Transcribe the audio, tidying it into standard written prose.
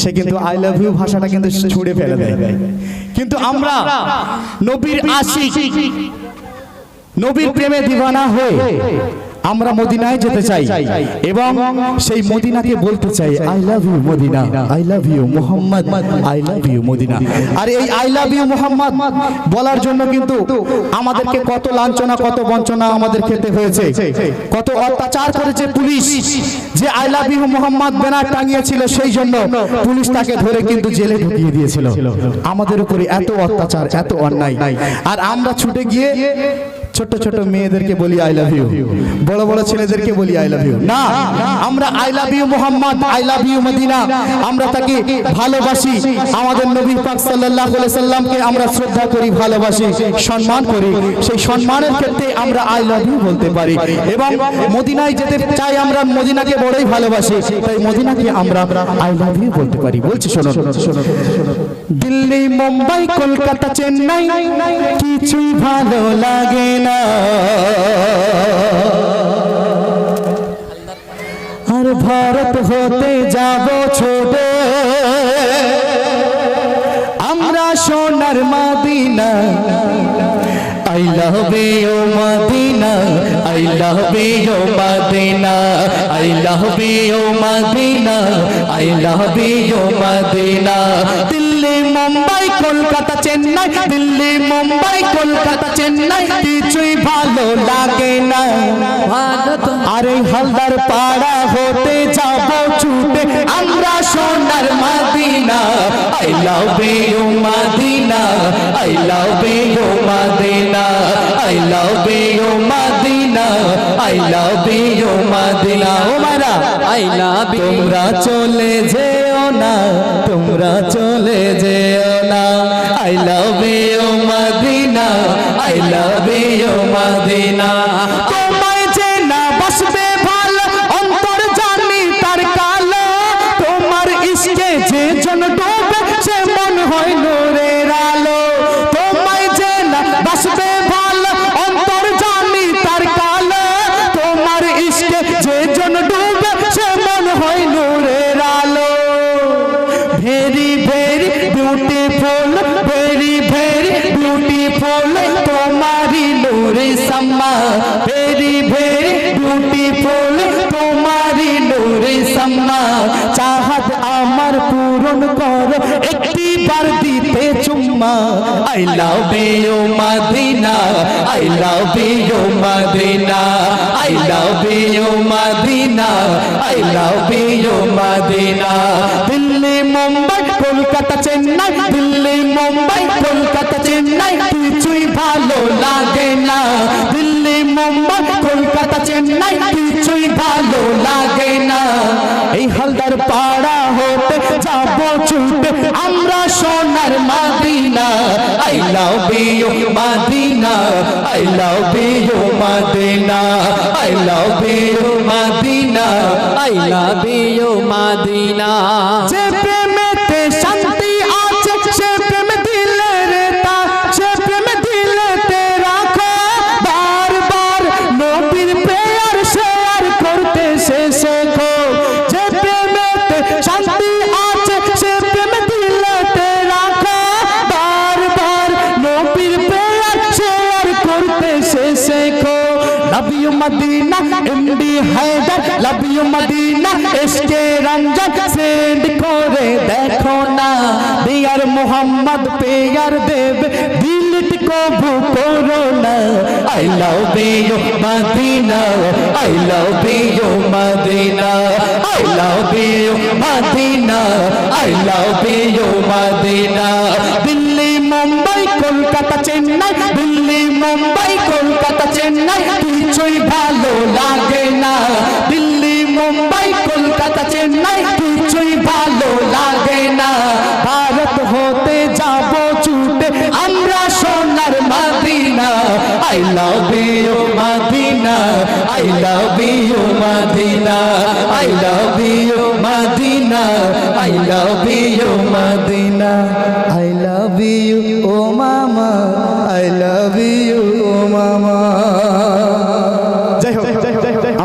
সে কিন্তু I love you ভাষাটা কিন্তু ছুঁড়ে ফেলে দেয়। কিন্তু আমরা নবীর আশিক, নবীর প্রেমে দিওয়ানা হয়ে আমরা মদিনায় যেতে চাই এবং সেই মদিনাকে বলতে চাই I love you Madina, I love you Muhammad, I love you Madina. আর এই আই লাভ ইউ মুহাম্মদ বলার জন্য কিন্তু আমাদেরকে কত লাঞ্ছনা, কত বঞ্চনা আমাদের খেতে হয়েছে, কত অত্যাচার করেছে পুলিশ। যে I love you Muhammad banner টাঙিয়েছিল সেই জন্য পুলিশ তাকে ধরে কিন্তু জেলে ঢুকিয়ে দিয়েছিল। আমাদের উপরে এত অত্যাচার, এত অন্যায়, আর আমরা ছুটে গিয়ে ছোট ছোট মেয়েদেরকে বলি আই লাভ ইউ, বড় বড় ছেলেদেরকে বলি আই লাভ ইউ। না, আমরা I love you Muhammad, I love you Medina, আমরা তাকে ভালোবাসি। আমাদের নবী পাক সাল্লাল্লাহু আলাইহি সাল্লামকে আমরা শ্রদ্ধা করি, ভালোবাসি, সম্মান করি। সেই সম্মানের ক্ষেত্রে আমরা আই লাভ ইউ বলতে পারি এবং মদিনায় যেতে চাই, আমরা মদিনাকে বড়ই ভালোবাসি, তাই মদিনাকে আমরা আই লাভ ইউ বলতে পারি। বলছি শোনো, দিল্লি মুম্বাই কলকাতা চেন্নাই কিছুই ভালো লাগে না, আর ভারত হতে যাব ছোটে আমরা সোনার Medina. I love you Madina, I love you Madina, I love you Madina, I love you Madina. Delhi Mumbai Kolkata Chennai, Delhi Mumbai Kolkata Chennai কিছুই ভালো লাগে না, আরে হালদার পাড়া হতে যাব ছুটে আমরা সোনার Medina. I love you Madina, I love you Madina, I love you Madina, I love you Madina. ওমারা I love you, তোমরা চলে যেও না, তোমরা চলে যেও না, I love you Madina, I love you Madina. তোমায় যে না বসবে ভালো অন্তর জানি তার কালো, তোমার ইশকে যে জন ডুবে সে মন হয় নূরের আলো। তোমায় যে না বসবে ভালো অন্তর জানি তার কালো, তোমার ইশকে যে জন ডুবে সে মন হয় নূরের আলো। Very very beautiful, very very beautiful তোমারি নূরে সাম্মা, ভেরি ভেরি বিউটিফুল তোমারি নূরে সাম্মা। চাহাত আমার পূরণ করো একটি বার দিতে চুম্মা। I love you Madina, I love you Madina, I love you Madina, I love you Madina. Delhi Mumbai Kolkata Chennai, Delhi Mumbai Kolkata Chennai কিছুই ভালো লাগে না, দিল্লি মুম্বাই কলকাতা চেন্নাই কিছুই ভালো লাগে না। এই হালদার পাড়া হতে যাব ছুটে আমরা সোনার Medina. I love you Madina, I love you Madina, I love you Madina, I love you Madina. যে প্রেমেতে শান্তি আছে সে প্রেম দিলে রে তা, সে প্রেম দিলেতে রাখো বারবার নবীর প্রেয়ার শেয়ার করতে সে শেখো। যে প্রেমেতে শান্তি আছে সে প্রেম দিলেতে রাখো বারবার নবীর প্রেয়ার শেয়ার করতে সে শেখো। Love you Madina, MD Haidar, love you Madina, SK Ranjan send করে দেখো না। Dear Muhammad প্যার দেবে দিলট কবু করো না। I love you Madina, I love you Madina, I love you Madina, I love you Madina. Delhi Mumbai Kolkata Chennai, Delhi Mumbai Kolkata Chennai কিছুই ভালো লাগে না, দিল্লি মুম্বাই কলকাতা চেন্নাই কিছুই ভালো লাগে না। ভারত হতে যাব ছুটে আমরা সোনার Medina. I love you Madina, I love you Madina, I love you Madina, I love you Madina.